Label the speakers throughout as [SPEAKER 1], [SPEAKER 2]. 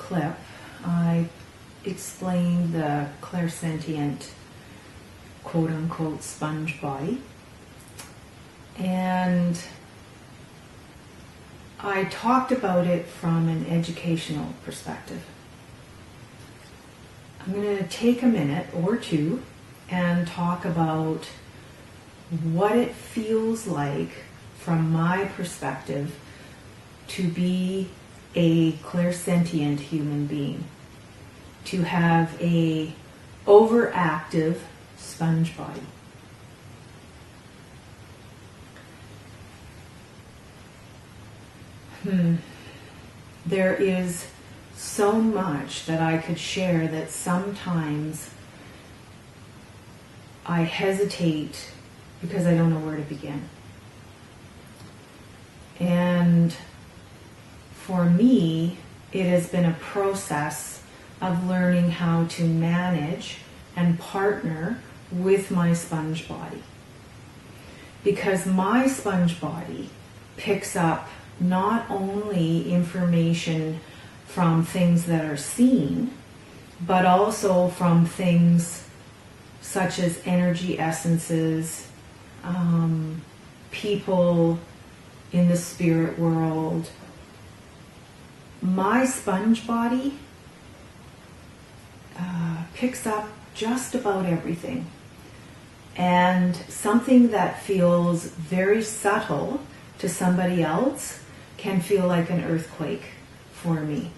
[SPEAKER 1] clip, I explained the clairsentient, quote-unquote, sponge body. And I talked about it from an educational perspective. I'm going to take a minute or two and talk about what it feels like from my perspective to be a clairsentient human being, to have a overactive sponge body. There is so much that I could share that sometimes I hesitate because I don't know where to begin. And for me, it has been a process of learning how to manage and partner with my sponge body. Because my sponge body picks up not only information from things that are seen, but also from things such as energy essences, people in the spirit world. My sponge body picks up just about everything. And something that feels very subtle to somebody else can feel like an earthquake for me.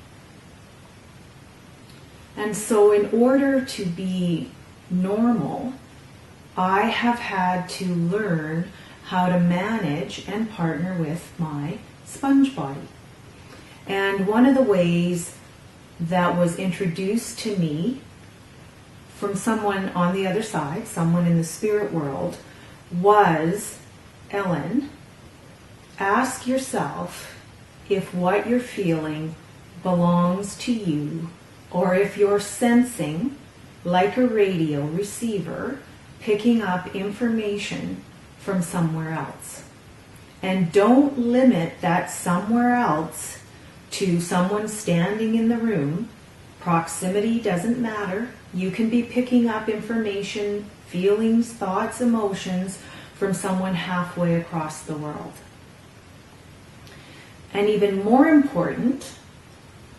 [SPEAKER 1] And so in order to be normal, I have had to learn how to manage and partner with my sponge body. And one of the ways that was introduced to me from someone on the other side, someone in the spirit world, was, Ellen, ask yourself if what you're feeling belongs to you, or if you're sensing, like a radio receiver, picking up information from somewhere else. And don't limit that somewhere else to someone standing in the room. Proximity doesn't matter. You can be picking up information, feelings, thoughts, emotions from someone halfway across the world. And even more important,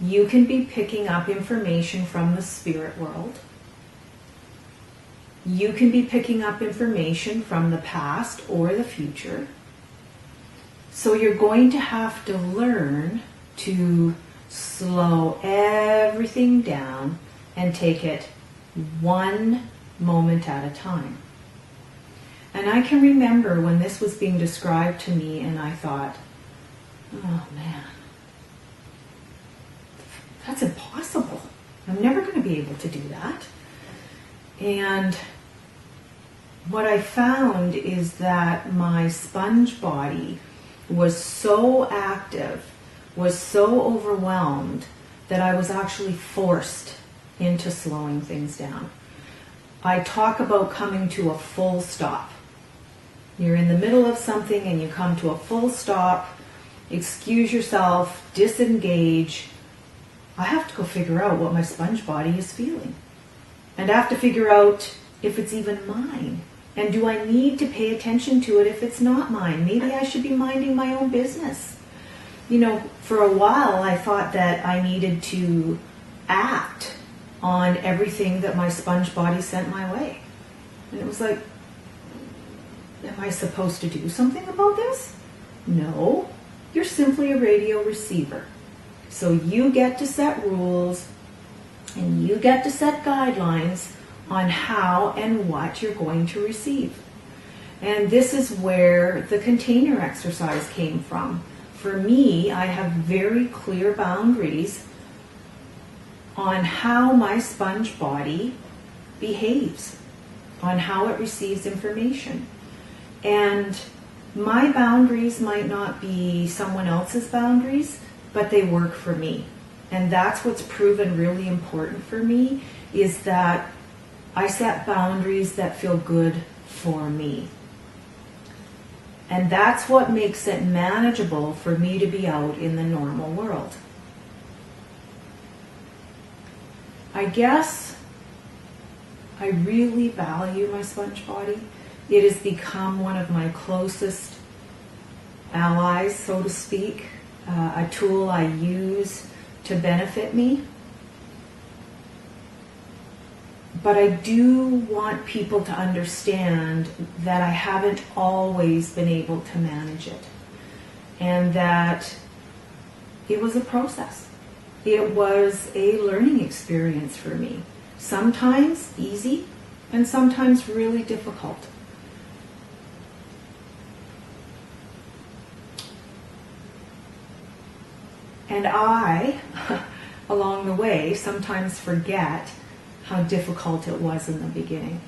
[SPEAKER 1] you can be picking up information from the spirit world. You can be picking up information from the past or the future. So you're going to have to learn to slow everything down and take it one moment at a time. And I can remember when this was being described to me and I thought, oh man, that's impossible. I'm never going to be able to do that. And what I found is that my sponge body was so active, was so overwhelmed, that I was actually forced into slowing things down. I talk about coming to a full stop. You're in the middle of something and you come to a full stop, excuse yourself, disengage. I have to go figure out what my sponge body is feeling. And I have to figure out if it's even mine. And do I need to pay attention to it if it's not mine? Maybe I should be minding my own business. You know, for a while I thought that I needed to act on everything that my sponge body sent my way. And it was like, am I supposed to do something about this? No, you're simply a radio receiver. So you get to set rules and you get to set guidelines on how and what you're going to receive. And this is where the container exercise came from. For me, I have very clear boundaries on how my sponge body behaves, on how it receives information. And my boundaries might not be someone else's boundaries, but they work for me. And that's what's proven really important for me, is that I set boundaries that feel good for me. And that's what makes it manageable for me to be out in the normal world. I guess I really value my sponge body. It has become one of my closest allies, so to speak, a tool I use to benefit me. But I do want people to understand that I haven't always been able to manage it, and that it was a process. It was a learning experience for me. Sometimes easy, and sometimes really difficult. And I, along the way, sometimes forget how difficult it was in the beginning.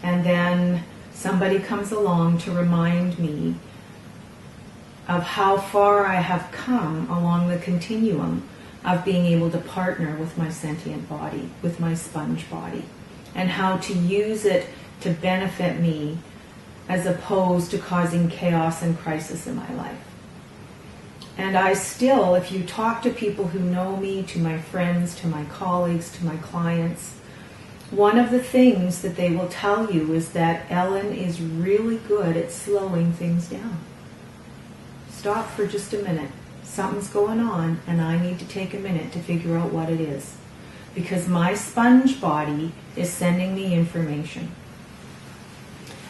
[SPEAKER 1] And then somebody comes along to remind me of how far I have come along the continuum of being able to partner with my sentient body, with my sponge body, and how to use it to benefit me as opposed to causing chaos and crisis in my life. And I still, if you talk to people who know me, to my friends, to my colleagues, to my clients, one of the things that they will tell you is that Ellen is really good at slowing things down. Stop for just a minute. Something's going on and I need to take a minute to figure out what it is. Because my sponge body is sending me information.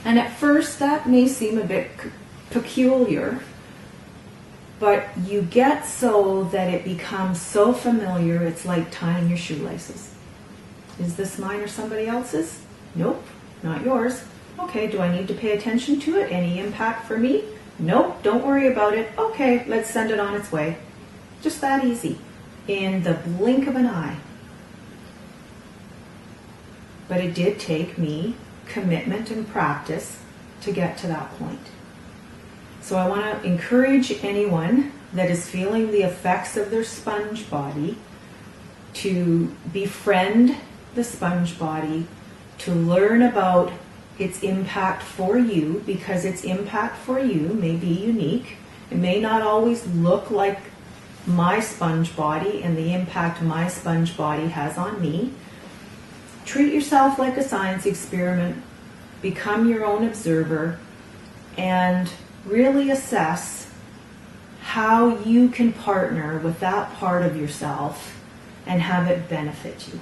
[SPEAKER 1] And at first that may seem a bit peculiar, but you get so that it becomes so familiar, it's like tying your shoelaces. Is this mine or somebody else's? Nope, not yours. Okay, do I need to pay attention to it? Any impact for me? Nope, don't worry about it. Okay, let's send it on its way. Just that easy. In the blink of an eye. But it did take me commitment and practice to get to that point. So I want to encourage anyone that is feeling the effects of their sponge body to befriend the sponge body, to learn about its impact for you, because its impact for you may be unique. It may not always look like my sponge body and the impact my sponge body has on me. Treat yourself like a science experiment, become your own observer, and really assess how you can partner with that part of yourself and have it benefit you.